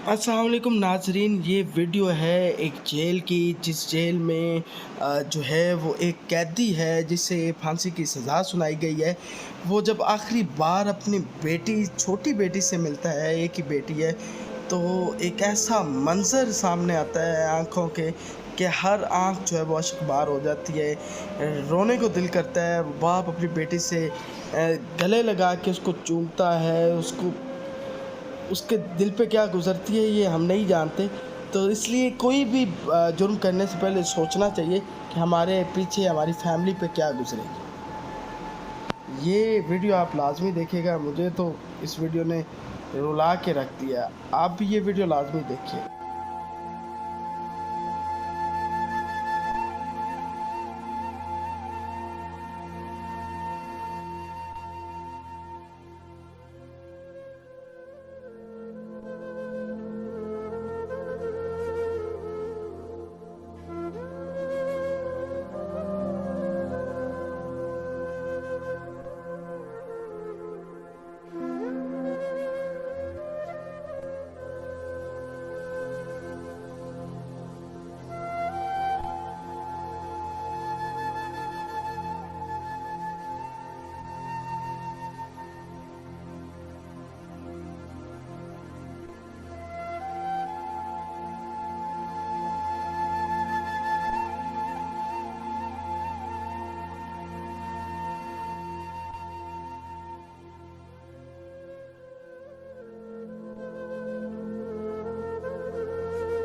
अस्सलाम वालेकुम नाज़रीन, ये वीडियो है एक जेल की, जिस जेल में जो है वो एक कैदी है जिसे फांसी की सज़ा सुनाई गई है। वो जब आखिरी बार अपनी बेटी, छोटी बेटी से मिलता है, एक ही बेटी है, तो एक ऐसा मंज़र सामने आता है आँखों के कि हर आँख जो है वो अश्कबार हो जाती है। रोने को दिल करता है। बाप अपनी बेटी से गले लगा के उसको चूमता है, उसके दिल पे क्या गुज़रती है ये हम नहीं जानते। तो इसलिए कोई भी जुर्म करने से पहले सोचना चाहिए कि हमारे पीछे हमारी फैमिली पे क्या गुज़रेगी। ये वीडियो आप लाज़मी देखिएगा, मुझे तो इस वीडियो ने रुला के रख दिया। आप भी ये वीडियो लाज़मी देखिए।